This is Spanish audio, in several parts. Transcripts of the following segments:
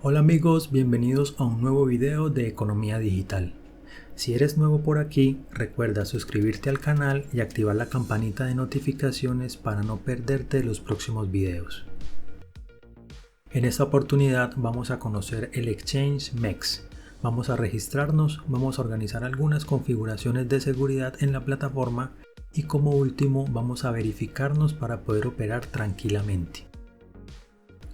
Hola amigos, bienvenidos a un nuevo video de Economía Digital. Si eres nuevo por aquí, recuerda suscribirte al canal y activar la campanita de notificaciones para no perderte los próximos videos. En esta oportunidad vamos a conocer el exchange MEX. Vamos a registrarnos, vamos a organizar algunas configuraciones de seguridad en la plataforma y como último vamos a verificarnos para poder operar tranquilamente.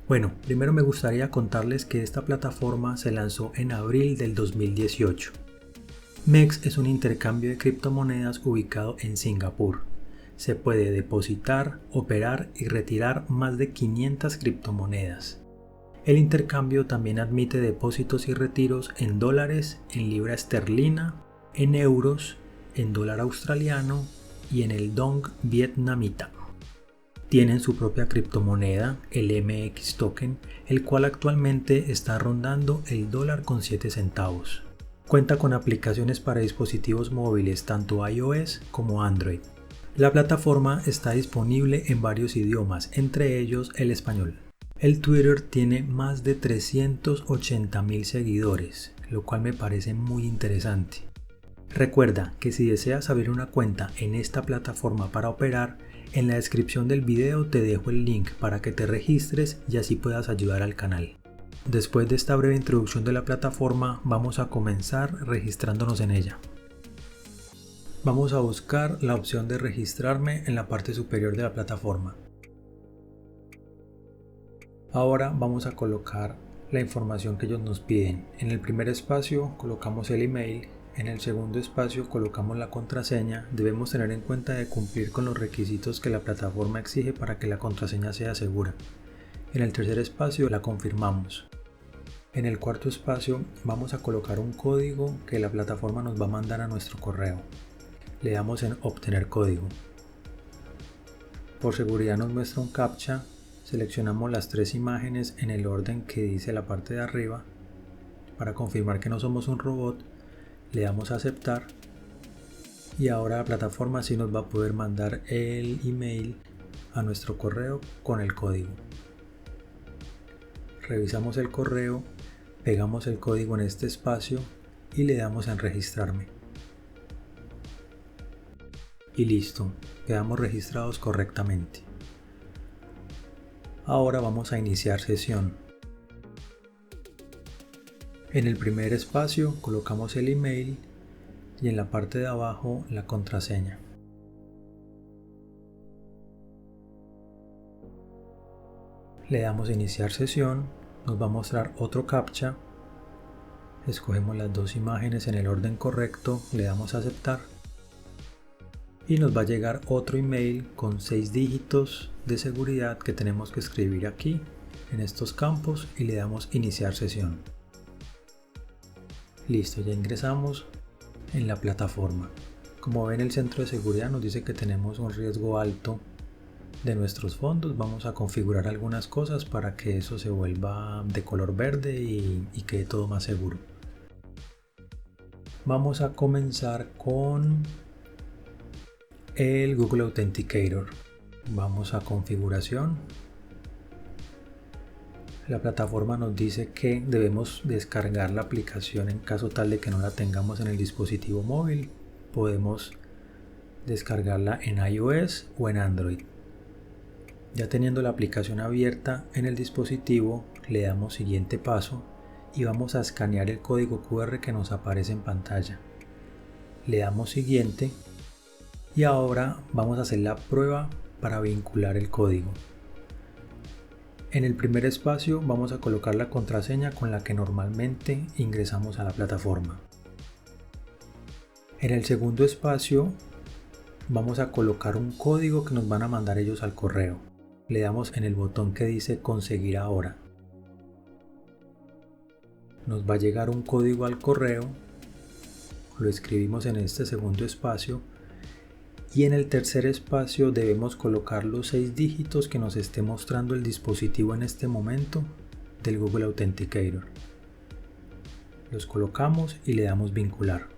Bueno, primero me gustaría contarles que esta plataforma se lanzó en abril del 2018. MEX es un intercambio de criptomonedas ubicado en Singapur. Se puede depositar, operar y retirar más de 500 criptomonedas. El intercambio también admite depósitos y retiros en dólares, en libra esterlina, en euros, en dólar australiano y en el dong vietnamita. Tienen su propia criptomoneda, el MX Token, el cual actualmente está rondando el $7 Cuenta con aplicaciones para dispositivos móviles tanto iOS como Android. La plataforma está disponible en varios idiomas, entre ellos el español. El Twitter tiene más de 380.000 seguidores, lo cual me parece muy interesante. Recuerda que si deseas abrir una cuenta en esta plataforma para operar, en la descripción del video te dejo el link para que te registres y así puedas ayudar al canal. Después de esta breve introducción de la plataforma, vamos a comenzar registrándonos en ella. Vamos a buscar la opción de registrarme en la parte superior de la plataforma. Ahora vamos a colocar la información que ellos nos piden. En el primer espacio colocamos el email. En el segundo espacio colocamos la contraseña. Debemos tener en cuenta de cumplir con los requisitos que la plataforma exige para que la contraseña sea segura. En el tercer espacio la confirmamos. En el cuarto espacio vamos a colocar un código que la plataforma nos va a mandar a nuestro correo. Le damos en obtener código. Por seguridad nos muestra un captcha. Seleccionamos las tres imágenes en el orden que dice la parte de arriba. Para confirmar que no somos un robot, le damos a aceptar y ahora la plataforma sí nos va a poder mandar el email a nuestro correo con el código. Revisamos el correo, pegamos el código en este espacio y le damos en registrarme. Y listo, quedamos registrados correctamente. Ahora vamos a iniciar sesión. En el primer espacio colocamos el email y en la parte de abajo la contraseña. Le damos a iniciar sesión, nos va a mostrar otro captcha. Escogemos las dos imágenes en el orden correcto, le damos a aceptar y nos va a llegar otro email con 6 dígitos de seguridad que tenemos que escribir aquí en estos campos y le damos iniciar sesión. Listo, ya ingresamos en la plataforma. Como ven, el centro de seguridad nos dice que tenemos un riesgo alto de nuestros fondos. Vamos a configurar algunas cosas para que eso se vuelva de color verde y quede todo más seguro. Vamos a comenzar con el Google Authenticator. Vamos a configuración. La plataforma nos dice que debemos descargar la aplicación en caso tal de que no la tengamos en el dispositivo móvil. Podemos descargarla en iOS o en Android. Ya teniendo la aplicación abierta en el dispositivo, le damos siguiente paso y vamos a escanear el código QR que nos aparece en pantalla. Le damos siguiente y ahora vamos a hacer la prueba para vincular el código. En el primer espacio vamos a colocar la contraseña con la que normalmente ingresamos a la plataforma. En el segundo espacio vamos a colocar un código que nos van a mandar ellos al correo. Le damos en el botón que dice conseguir ahora. Nos va a llegar un código al correo, lo escribimos en este segundo espacio y en el tercer espacio debemos colocar los 6 dígitos que nos esté mostrando el dispositivo en este momento del Google Authenticator. Los colocamos y le damos vincular.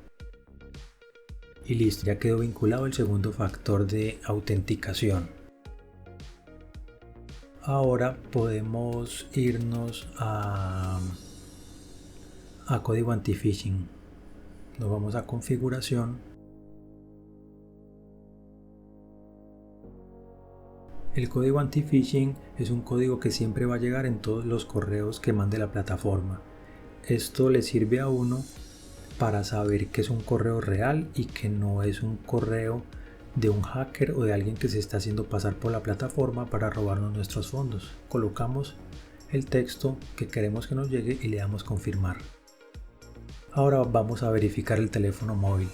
Y listo, ya quedó vinculado el segundo factor de autenticación. Ahora podemos irnos a código anti-phishing. Nos vamos a configuración. El código anti-phishing es un código que siempre va a llegar en todos los correos que mande la plataforma. Esto le sirve a uno para saber que es un correo real y que no es un correo de un hacker o de alguien que se está haciendo pasar por la plataforma para robarnos nuestros fondos. Colocamos el texto que queremos que nos llegue y le damos confirmar. Ahora vamos a verificar el teléfono móvil.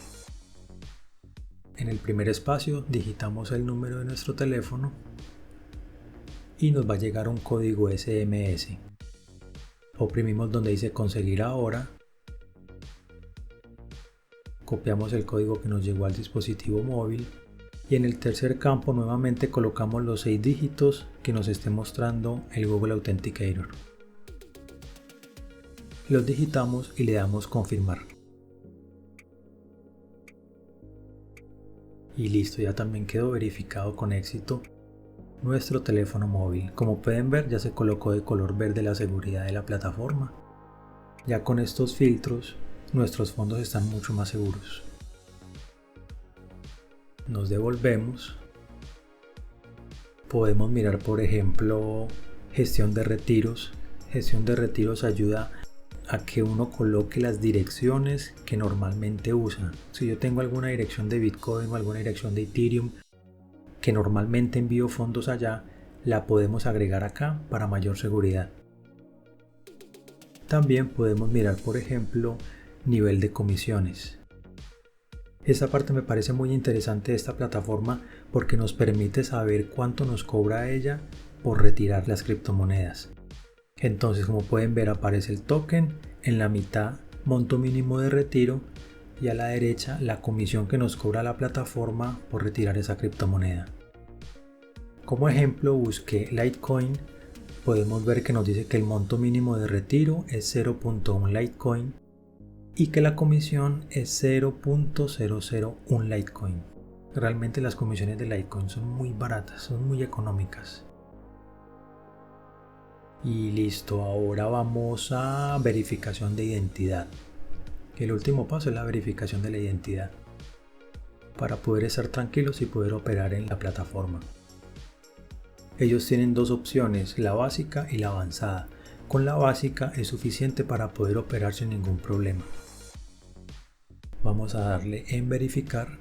En el primer espacio digitamos el número de nuestro teléfono y nos va a llegar un código SMS. Oprimimos donde dice conseguir ahora. Copiamos el código que nos llegó al dispositivo móvil y en el tercer campo nuevamente colocamos los 6 dígitos que nos esté mostrando el Google Authenticator. Los digitamos y le damos confirmar. Y listo, ya también quedó verificado con éxito nuestro teléfono móvil. Como pueden ver, ya se colocó de color verde la seguridad de la plataforma. Ya con estos filtros nuestros fondos están mucho más seguros. Nos devolvemos. Podemos mirar, por ejemplo, gestión de retiros. Gestión de retiros ayuda a que uno coloque las direcciones que normalmente usa. Si yo tengo alguna dirección de Bitcoin o alguna dirección de Ethereum que normalmente envío fondos allá, la podemos agregar acá para mayor seguridad. También podemos mirar, por ejemplo, nivel de comisiones. Esta parte me parece muy interesante de esta plataforma porque nos permite saber cuánto nos cobra ella por retirar las criptomonedas. Entonces, como pueden ver, aparece el token, en la mitad monto mínimo de retiro y a la derecha la comisión que nos cobra la plataforma por retirar esa criptomoneda. Como ejemplo, busqué Litecoin. Podemos ver que nos dice que el monto mínimo de retiro es 0.1 Litecoin y que la comisión es 0.001 Litecoin. Realmente las comisiones de Litecoin son muy baratas, son muy económicas. Y listo, ahora vamos a verificación de identidad. El último paso es la verificación de la identidad para poder estar tranquilos y poder operar en la plataforma. Ellos tienen dos opciones, la básica y la avanzada. Con la básica es suficiente para poder operar sin ningún problema. Vamos a darle en verificar.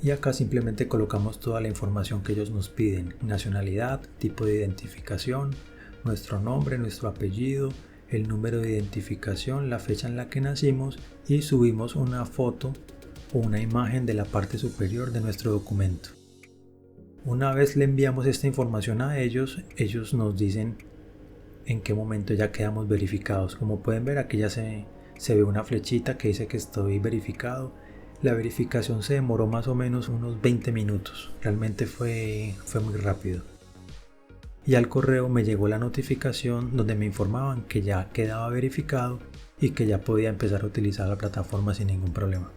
Y acá simplemente colocamos toda la información que ellos nos piden: nacionalidad, tipo de identificación, nuestro nombre, nuestro apellido, el número de identificación, la fecha en la que nacimos y subimos una foto o una imagen de la parte superior de nuestro documento. Una vez le enviamos esta información a ellos, ellos nos dicen en qué momento ya quedamos verificados. Como pueden ver, aquí ya se ve una flechita que dice que estoy verificado. La verificación se demoró más o menos unos 20 minutos. Realmente fue muy rápido. Y al correo me llegó la notificación donde me informaban que ya quedaba verificado y que ya podía empezar a utilizar la plataforma sin ningún problema.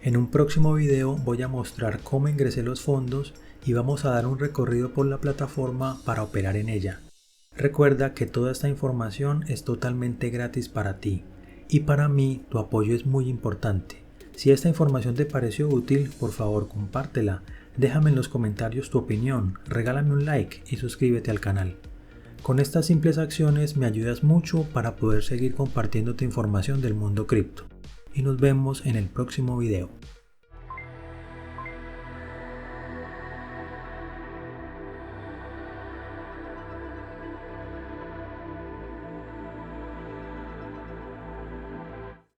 En un próximo video voy a mostrar cómo ingresé los fondos y vamos a dar un recorrido por la plataforma para operar en ella. Recuerda que toda esta información es totalmente gratis para ti y para mí tu apoyo es muy importante. Si esta información te pareció útil, por favor compártela, déjame en los comentarios tu opinión, regálame un like y suscríbete al canal. Con estas simples acciones me ayudas mucho para poder seguir compartiendo tu información del mundo cripto. Y nos vemos en el próximo video.